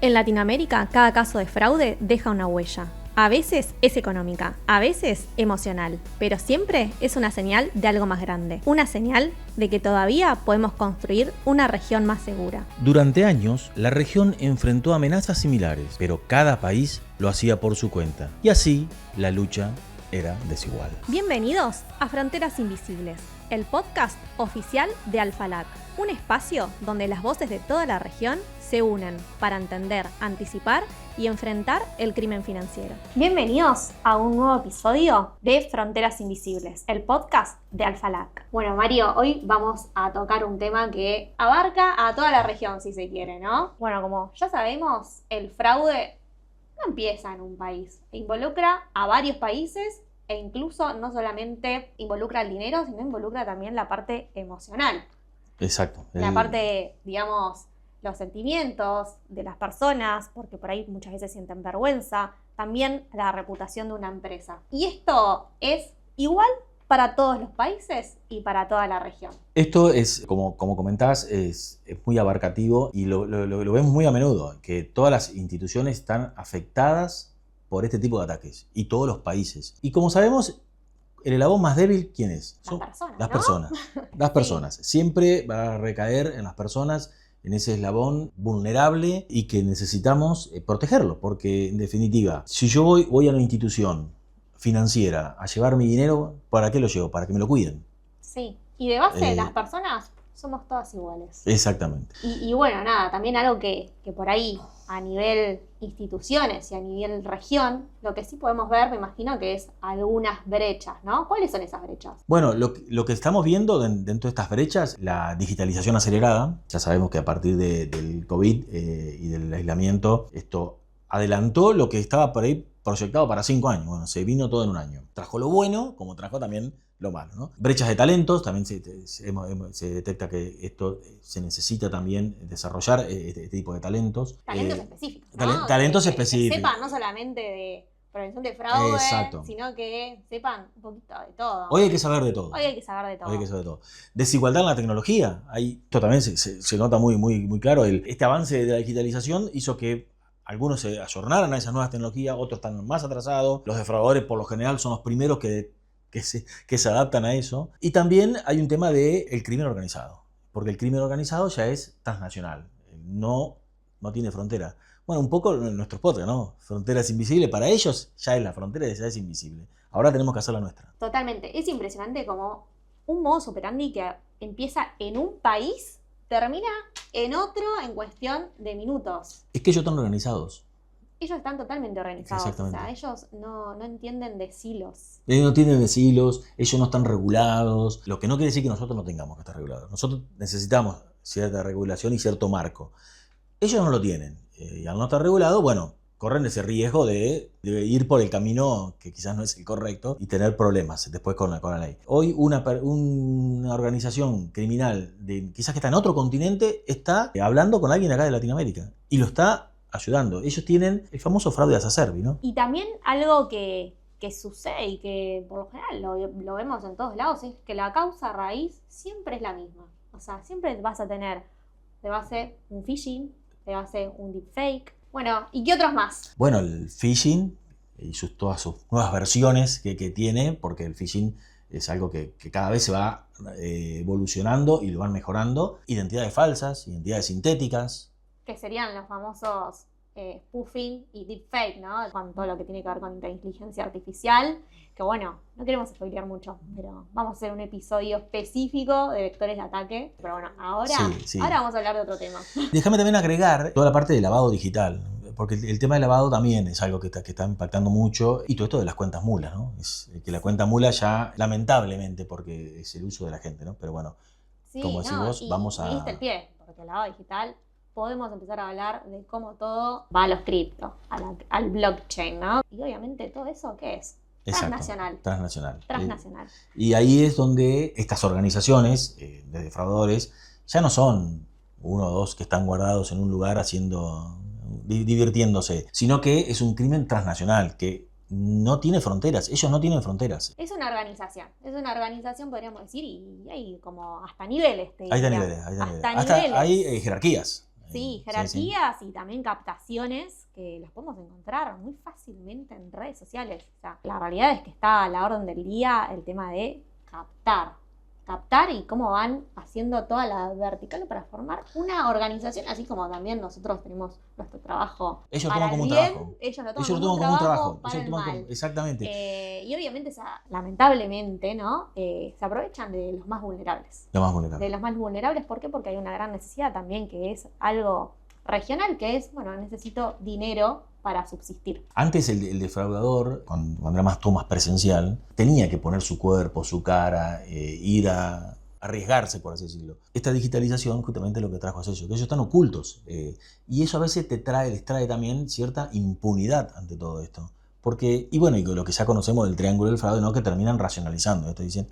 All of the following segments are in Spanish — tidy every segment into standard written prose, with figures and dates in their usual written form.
En Latinoamérica, cada caso de fraude deja una huella. A veces es económica, a veces emocional, pero siempre es una señal de algo más grande. Una señal de que todavía podemos construir una región más segura. Durante años, la región enfrentó amenazas similares, pero cada país lo hacía por su cuenta. Y así, la lucha era desigual. Bienvenidos a Fronteras Invisibles, el podcast oficial de Alfalac. Un espacio donde las voces de toda la región se unen para entender, anticipar y enfrentar el crimen financiero. Bienvenidos a un nuevo episodio de Fronteras Invisibles, el podcast de Alfalac. Bueno, Mario, hoy vamos a tocar un tema que abarca a toda la región, si se quiere, ¿no? Bueno, como ya sabemos, el fraude no empieza en un país, involucra a varios países e incluso no solamente involucra el dinero, sino involucra también la parte emocional. Exacto. La parte, digamos, los sentimientos de las personas, porque por ahí muchas veces sienten vergüenza, también la reputación de una empresa. Y esto es igual para todos los países y para toda la región. Esto es, como comentás, es muy abarcativo y lo vemos muy a menudo, que todas las instituciones están afectadas por este tipo de ataques, y todos los países. Y como sabemos, el eslabón más débil, ¿quién es? Las personas, las ¿no? personas. Las Sí. personas. Siempre va a recaer en las personas, en ese eslabón vulnerable y que necesitamos protegerlo. Porque, en definitiva, si yo voy a una institución financiera a llevar mi dinero, ¿para qué lo llevo? Para que me lo cuiden. Sí, y de base las personas somos todas iguales. Exactamente. Y bueno, nada, también algo que por ahí a nivel instituciones y a nivel región, lo que sí podemos ver, me imagino que es algunas brechas, ¿no? ¿Cuáles son esas brechas? Bueno, lo que estamos viendo dentro de estas brechas, la digitalización acelerada. Ya sabemos que a partir del COVID y del aislamiento, esto adelantó lo que estaba por ahí proyectado para 5 años. Bueno, se vino todo en un año. Trajo lo bueno, como trajo también lo malo, ¿no? Brechas de talentos, también se detecta que esto se necesita también desarrollar este tipo de talentos. Talentos específicos, ¿no? Talentos que específicos. sepan no solamente de prevención de fraude, Exacto. sino que sepan un poquito de todo. Hoy hay que saber de todo. Hoy hay que saber de todo. Hoy hay que saber de todo. Desigualdad en la tecnología. Esto también se nota muy claro. Este avance de la digitalización hizo que algunos se ayornaran a esas nuevas tecnologías, otros están más atrasados. Los defraudadores, por lo general, son los primeros que se adaptan a eso. Y también hay un tema del crimen organizado, porque el crimen organizado ya es transnacional, no tiene frontera. Bueno, un poco nuestros podcasts, ¿no? Fronteras invisibles, para ellos ya es la frontera, ya es invisible. Ahora tenemos que hacer la nuestra. Totalmente. Es impresionante como un modus operandi que empieza en un país, termina en otro en cuestión de minutos. Es que ellos están organizados. Ellos están totalmente organizados. Exactamente. O sea, ellos no entienden de silos. Ellos no tienen silos, ellos no están regulados, lo que no quiere decir que nosotros no tengamos que estar regulados. Nosotros necesitamos cierta regulación y cierto marco. Ellos no lo tienen, y al no estar regulado, bueno, corren ese riesgo de ir por el camino que quizás no es el correcto y tener problemas después con la ley. Hoy una organización criminal, quizás que está en otro continente, está hablando con alguien acá de Latinoamérica y lo está ayudando. Ellos tienen el famoso fraude as a service, ¿no? Y también algo que sucede y que por lo general lo vemos en todos lados es que la causa raíz siempre es la misma. O sea, siempre vas a tener de base un phishing, de base un deepfake. Bueno, ¿y qué otros más? Bueno, el phishing y todas sus nuevas versiones que tiene, porque el phishing es algo que cada vez se va evolucionando y lo van mejorando. Identidades falsas, identidades sintéticas. Que serían los famosos spoofing y deepfake, ¿no? Con todo lo que tiene que ver con inteligencia artificial. Que bueno, no queremos spoilear mucho, pero vamos a hacer un episodio específico de vectores de ataque. Pero bueno, ahora vamos a hablar de otro tema. Déjame también agregar toda la parte de lavado digital, porque el tema del lavado también es algo que está impactando mucho. Y todo esto de las cuentas mulas, ¿no? Es que la cuenta mula ya, lamentablemente, porque es el uso de la gente, ¿no? Pero bueno, sí, como decís vos, vamos a... Y diste el pie, porque el lavado digital... podemos empezar a hablar de cómo todo va a los cripto, al blockchain, ¿no? Y obviamente todo eso, ¿qué es? Exacto, transnacional. Y ahí es donde estas organizaciones de defraudadores ya no son uno o dos que están guardados en un lugar divirtiéndose, sino que es un crimen transnacional que no tiene fronteras. Ellos no tienen fronteras. Es una organización, podríamos decir, y hay como hasta niveles. Hay niveles. Hay jerarquías. Sí, jerarquías y también captaciones que las podemos encontrar muy fácilmente en redes sociales. O sea, la realidad es que está a la orden del día el tema de captar y cómo van haciendo toda la vertical para formar una organización, así como también nosotros tenemos nuestro trabajo. Ellos lo para toman como el un bien, trabajo. Ellos lo Ellos toman lo como toman como un trabajo. para Ellos el lo toman mal. exactamente. Y obviamente, lamentablemente, ¿no? Se aprovechan de los más vulnerables. Lo más vulnerable. De los más vulnerables, ¿por qué? Porque hay una gran necesidad también que es algo regional, que es, bueno, necesito dinero para subsistir. Antes el defraudador, cuando era todo más presencial, tenía que poner su cuerpo, su cara, ir a arriesgarse, por así decirlo. Esta digitalización justamente lo que trajo es eso, que ellos están ocultos. Y eso a veces les trae también cierta impunidad ante todo esto. Porque, y bueno, y lo que ya conocemos del triángulo del fraude, ¿no? Que terminan racionalizando. Esto dicen,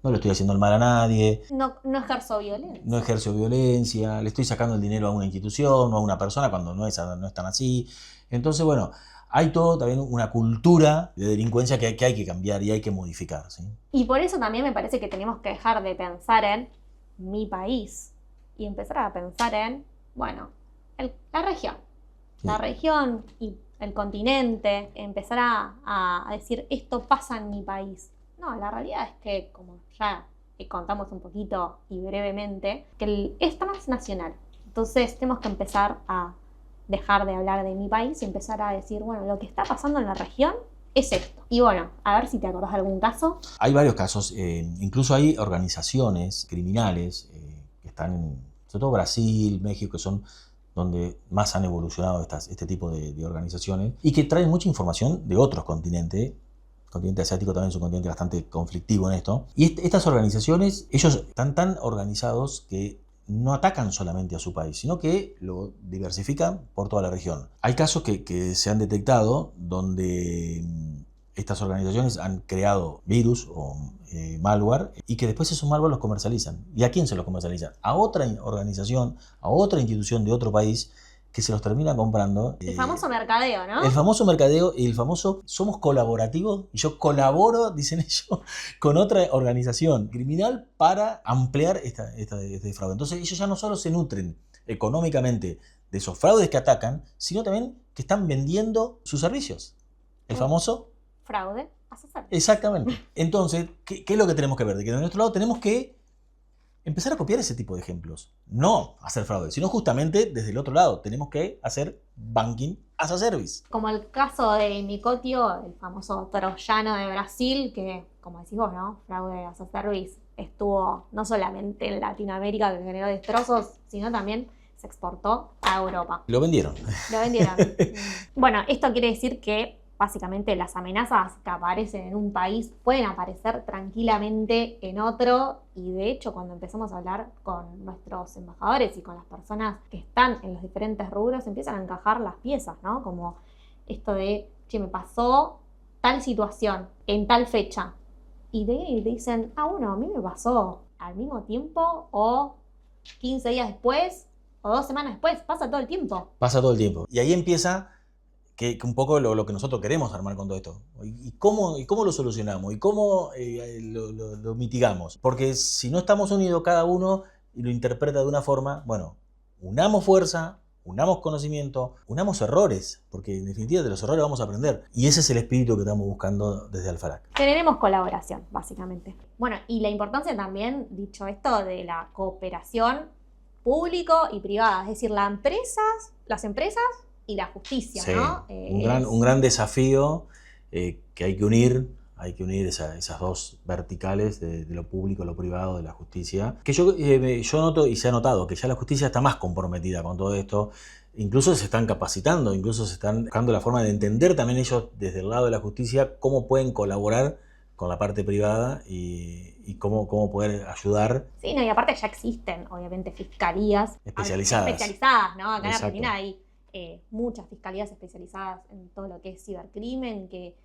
no le estoy haciendo el mal a nadie. No ejerzo violencia. No ejerzo violencia, le estoy sacando el dinero a una institución o a una persona cuando no es tan así. Entonces, bueno, hay todo también una cultura de delincuencia que hay que cambiar y hay que modificar, ¿sí? Y por eso también me parece que tenemos que dejar de pensar en mi país y empezar a pensar en, bueno, la región. Sí. La región y el continente, empezar a decir, esto pasa en mi país. No, la realidad es que, como ya contamos un poquito y brevemente, que esto no es nacional. Entonces tenemos que empezar a dejar de hablar de mi país y empezar a decir, bueno, lo que está pasando en la región es esto. Y bueno, a ver si te acordás de algún caso. Hay varios casos, incluso hay organizaciones criminales que están en, sobre todo Brasil, México, que son donde más han evolucionado este tipo de organizaciones y que traen mucha información de otros continentes. El continente asiático también es un continente bastante conflictivo en esto. Y estas organizaciones, ellos están tan organizados que no atacan solamente a su país, sino que lo diversifican por toda la región. Hay casos que se han detectado donde estas organizaciones han creado virus o malware y que después esos malware los comercializan. ¿Y a quién se los comercializan? A otra organización, a otra institución de otro país que se los termina comprando. El famoso mercadeo, ¿no? El famoso mercadeo y el famoso somos colaborativos y yo colaboro, dicen ellos, con otra organización criminal para ampliar este fraude. Entonces ellos ya no solo se nutren económicamente de esos fraudes que atacan, sino también que están vendiendo sus servicios. El famoso fraude a hacer. Exactamente. Entonces, ¿qué es lo que tenemos que ver? De que de nuestro lado tenemos que empezar a copiar ese tipo de ejemplos. No hacer fraude, sino justamente desde el otro lado. Tenemos que hacer banking as a service. Como el caso de Nicotio, el famoso troyano de Brasil, que, como decís vos, ¿no? Fraude as a service. Estuvo no solamente en Latinoamérica, que generó destrozos, sino también se exportó a Europa. Lo vendieron. Lo vendieron. Bueno, esto quiere decir que básicamente las amenazas que aparecen en un país pueden aparecer tranquilamente en otro, y de hecho cuando empezamos a hablar con nuestros embajadores y con las personas que están en los diferentes rubros empiezan a encajar las piezas, ¿no? Como esto de, che, me pasó tal situación en tal fecha, y de ahí dicen, bueno, a mí me pasó al mismo tiempo o 15 días después o 2 semanas después, pasa todo el tiempo. Pasa todo el tiempo. Y ahí empieza que un poco lo que nosotros queremos armar con todo esto. ¿Y cómo lo solucionamos? ¿Y cómo lo mitigamos? Porque si no estamos unidos cada uno y lo interpreta de una forma, bueno, unamos fuerza, unamos conocimiento, unamos errores, porque en definitiva de los errores vamos a aprender. Y ese es el espíritu que estamos buscando desde Alfalac. Generemos colaboración, básicamente. Bueno, y la importancia también, dicho esto, de la cooperación público y privada, es decir, las empresas y la justicia, sí, ¿no? Un gran desafío que hay que unir esas dos verticales de lo público, lo privado, de la justicia. Que yo noto y se ha notado que ya la justicia está más comprometida con todo esto. Incluso se están capacitando, incluso se están buscando la forma de entender también ellos desde el lado de la justicia cómo pueden colaborar con la parte privada y cómo poder ayudar. Sí, no, y aparte ya existen, obviamente, fiscalías especializadas, ¿no? Acá en Argentina hay muchas fiscalías especializadas en todo lo que es cibercrimen, que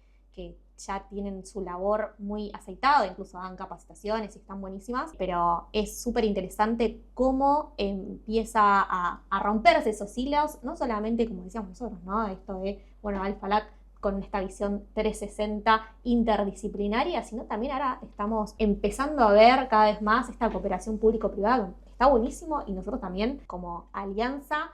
ya tienen su labor muy aceitada, incluso dan capacitaciones y están buenísimas, pero es súper interesante cómo empieza a romperse esos hilos, no solamente, como decíamos nosotros, ¿no? Esto de, bueno, Alfalac con esta visión 360 interdisciplinaria, sino también ahora estamos empezando a ver cada vez más esta cooperación público-privada. está buenísimo y nosotros también como alianza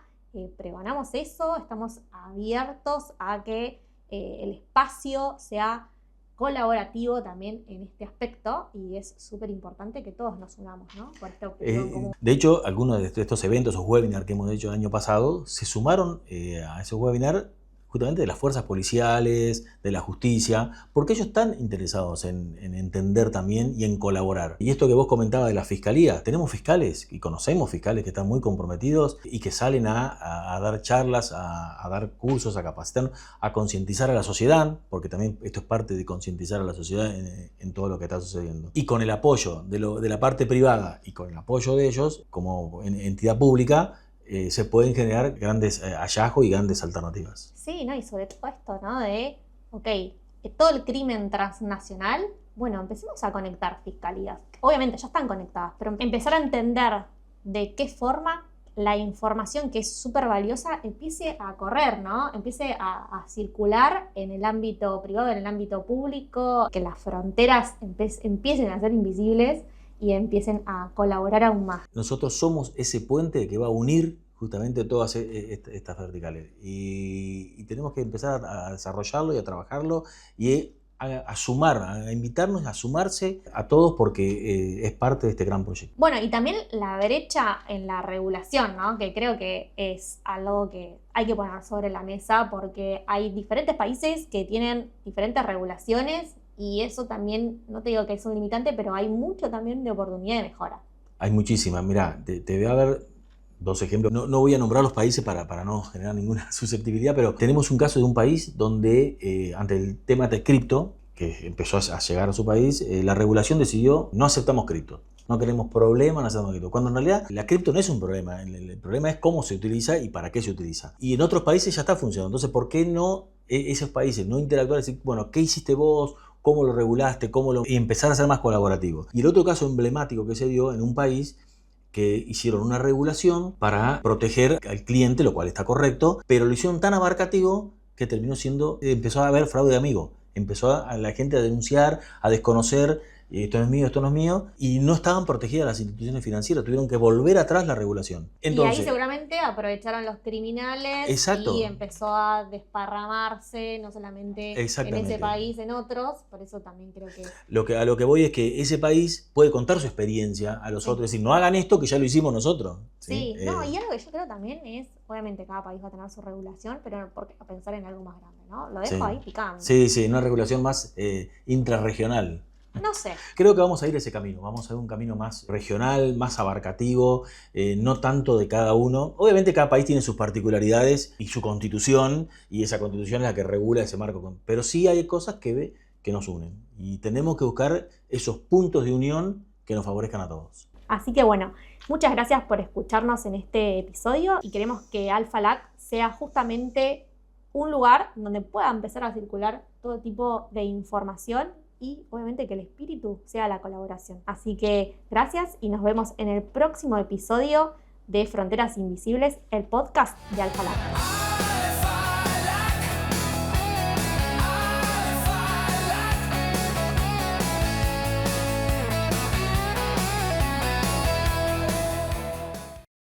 pregonamos eso, estamos abiertos a que el espacio sea colaborativo también en este aspecto y es súper importante que todos nos unamos, ¿no? Por este objetivo en común. De hecho, algunos de estos eventos o webinars que hemos hecho el año pasado se sumaron a esos webinars justamente de las fuerzas policiales, de la justicia, porque ellos están interesados en entender también y en colaborar. Y esto que vos comentabas de la fiscalía, tenemos fiscales y conocemos fiscales que están muy comprometidos y que salen a dar charlas, a dar cursos, a capacitar, a concientizar a la sociedad, porque también esto es parte de concientizar a la sociedad en todo lo que está sucediendo. Y con el apoyo de la parte privada y con el apoyo de ellos, como entidad pública, se pueden generar grandes hallazgos y grandes alternativas. Sí, ¿no? Y sobre todo esto, ¿no? De, todo el crimen transnacional, bueno, empecemos a conectar fiscalías. Obviamente ya están conectadas, pero empezar a entender de qué forma la información que es súper valiosa empiece a correr, ¿no? Empiece a circular en el ámbito privado, en el ámbito público, que las fronteras empiecen a ser invisibles y empiecen a colaborar aún más. Nosotros somos ese puente que va a unir justamente todas estas verticales y tenemos que empezar a desarrollarlo y a trabajarlo y a sumar, a invitarnos a sumarse a todos porque es parte de este gran proyecto. Bueno, y también la brecha en la regulación, ¿no? Que creo que es algo que hay que poner sobre la mesa porque hay diferentes países que tienen diferentes regulaciones y eso también, no te digo que es un limitante, pero hay mucho también de oportunidad de mejora. Hay muchísimas. Mirá, te voy a dar dos ejemplos. No voy a nombrar los países para no generar ninguna susceptibilidad, pero tenemos un caso de un país donde ante el tema de cripto, que empezó a llegar a su país, la regulación decidió no aceptamos cripto. No queremos problemas, no aceptamos cripto. Cuando en realidad la cripto no es un problema. El problema es cómo se utiliza y para qué se utiliza. Y en otros países ya está funcionando. Entonces, ¿por qué no esos países no interactuar y decir, bueno, ¿qué hiciste vos? ¿Cómo lo regulaste? Y empezar a ser más colaborativo. Y el otro caso emblemático que se dio en un país que hicieron una regulación para proteger al cliente, lo cual está correcto, pero lo hicieron tan abarcativo que empezó a haber fraude de amigo. Empezó a la gente a denunciar, a desconocer, esto no es mío, esto no es mío, y no estaban protegidas las instituciones financieras, tuvieron que volver atrás la regulación. Entonces, y ahí seguramente aprovecharon los criminales. Exacto. Y empezó a desparramarse, no solamente en ese país, en otros, por eso también creo que... A lo que voy es que ese país puede contar su experiencia a los otros, decir, no hagan esto que ya lo hicimos nosotros. Sí, y algo que yo creo también es, obviamente cada país va a tener su regulación, pero ¿por qué pensar en algo más grande, no? Lo dejo ahí picando. Sí, una regulación más intrarregional. No sé. Creo que vamos a ir ese camino, vamos a ir un camino más regional, más abarcativo, no tanto de cada uno. Obviamente cada país tiene sus particularidades y su constitución, y esa constitución es la que regula ese marco. Pero sí hay cosas que nos unen y tenemos que buscar esos puntos de unión que nos favorezcan a todos. Así que bueno, muchas gracias por escucharnos en este episodio y queremos que AlphaLAC sea justamente un lugar donde pueda empezar a circular todo tipo de información y obviamente que el espíritu sea la colaboración. Así que gracias y nos vemos en el próximo episodio de Fronteras Invisibles, el podcast de AlphaLAC.